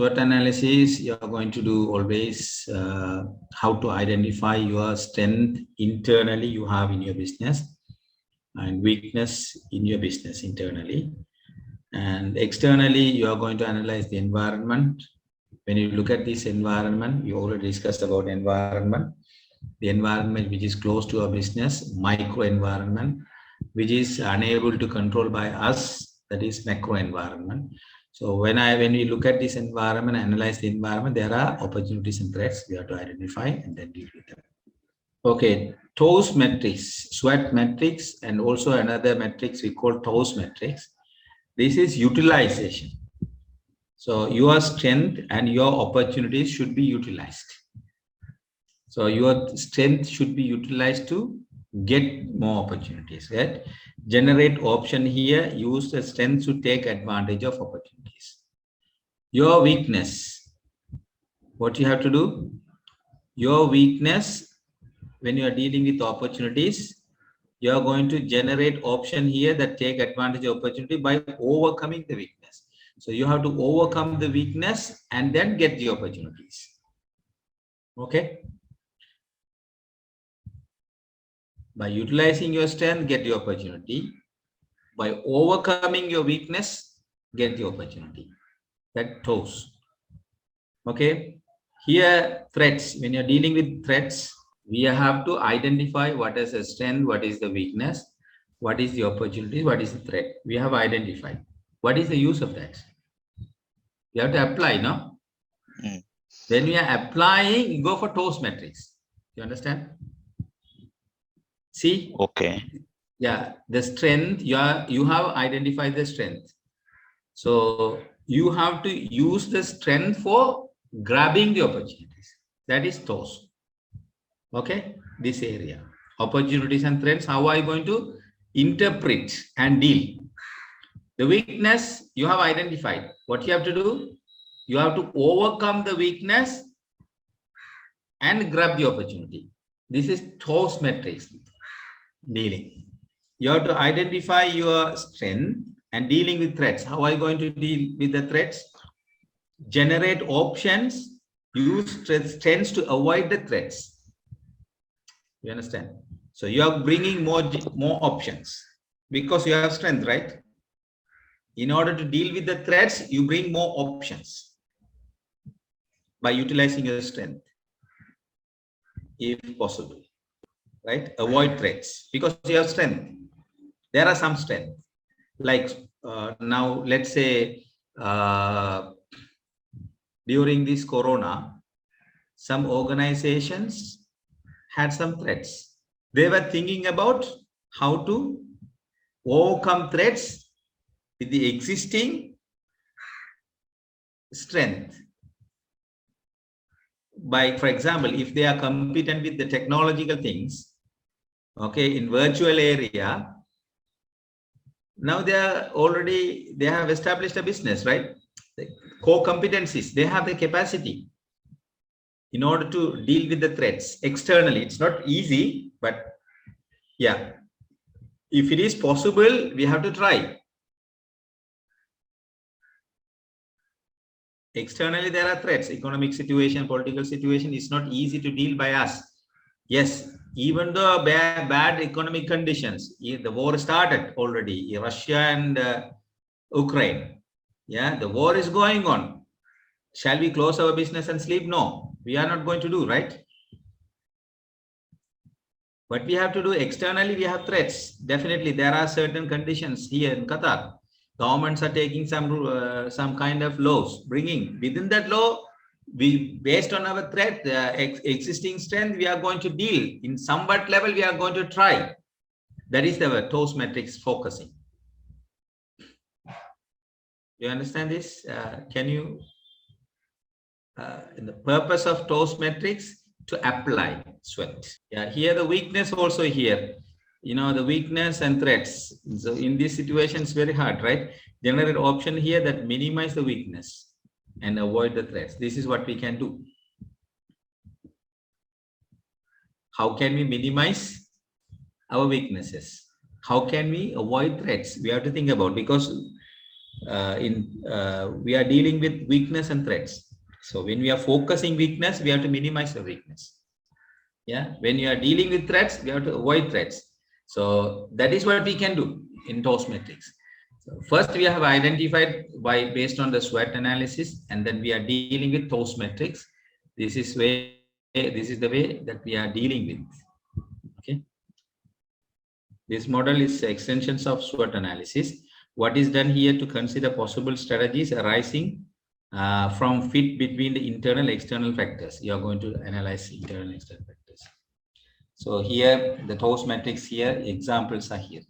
SWOT analysis, you are going to do always how to identify your strength internally you have in your business and weakness in your business internally. And externally, you are going to analyze the environment. When you look at this environment, we already discussed about environment. The environment which is close to our business, micro environment, which is unable to control by us, that is macro environment. So when we look at this environment, analyze the environment, there are opportunities and threats we have to identify and then deal with them. Okay, TOWS metrics, SWOT metrics, and also another metrics we call TOWS metrics. This is utilization. So your strength and your opportunities should be utilized. So your strength should be utilized to get more opportunities, right? Generate option here, use the strength to take advantage of opportunities. Your weakness, what you have to do? Your weakness, when you are dealing with opportunities, you are going to generate option here that take advantage of opportunity by overcoming the weakness. So you have to overcome the weakness and then get the opportunities. Okay. By utilizing your strength, get the opportunity. By overcoming your weakness, get the opportunity. That TOWS. Okay. Here, threats. When you're dealing with threats, we have to identify what is the strength, what is the weakness, what is the opportunity, what is the threat. We have identified. What is the use of that? You have to apply, no? When we are applying, you go for TOWS metrics. You understand? See? Okay. Yeah, the strength, you have identified the strength. So you have to use the strength for grabbing the opportunities. That is TOWS. Okay, this area. Opportunities and threats, how are you going to interpret and deal? The weakness you have identified. What you have to do? You have to overcome the weakness and grab the opportunity. This is TOWS metrics dealing. You have to identify your strength and dealing with threats. How are you going to deal with the threats? Generate options, use strengths to avoid the threats. You understand? So you are bringing more options because you have strength, right? In order to deal with the threats, you bring more options by utilizing your strength, if possible, right? Avoid threats because you have strength. There are some strength. Like now, let's say during this corona, some organizations had some threats. They were thinking about how to overcome threats with the existing strength. By, for example, if they are competent with the technological things, okay, in virtual area, now they have established a business, right? The core competencies, they have the capacity in order to deal with the threats externally. It's not easy, but yeah, if it is possible, we have to try. Externally, there are threats. Economic situation, political situation is not easy to deal by us. Yes, even though bad economic conditions, the war started already, Russia and Ukraine. Yeah, the war is going on. Shall we close our business and sleep? No, we are not going to do, right? What we have to do externally, we have threats. Definitely, there are certain conditions here in Qatar. Governments are taking some kind of laws, bringing within that law, based on our threat, existing strength, we are going to deal in somewhat level. We are going to try. That is the TOWS metrics focusing. You understand this? Can you? The purpose of TOWS metrics to apply SWOT. Yeah, here the weakness also here. You know, the weakness and threats. So in this situation, it's very hard, right? Generate option here that minimize the weakness and avoid the threats. This is what we can do. How can we minimize our weaknesses? How can we avoid threats? We have to think about, because we are dealing with weakness and threats. So when we are focusing weakness, we have to minimize the weakness. Yeah, when you are dealing with threats, we have to avoid threats. So that is what we can do in TOWS metrics. So first, we have identified based on the SWOT analysis, and then we are dealing with TOWS metrics. This is the way that we are dealing with. Okay. This model is extensions of SWOT analysis. What is done here to consider possible strategies arising from fit between the internal and external factors. You are going to analyze internal and external factors. So here, the TOWS matrix here, examples are here.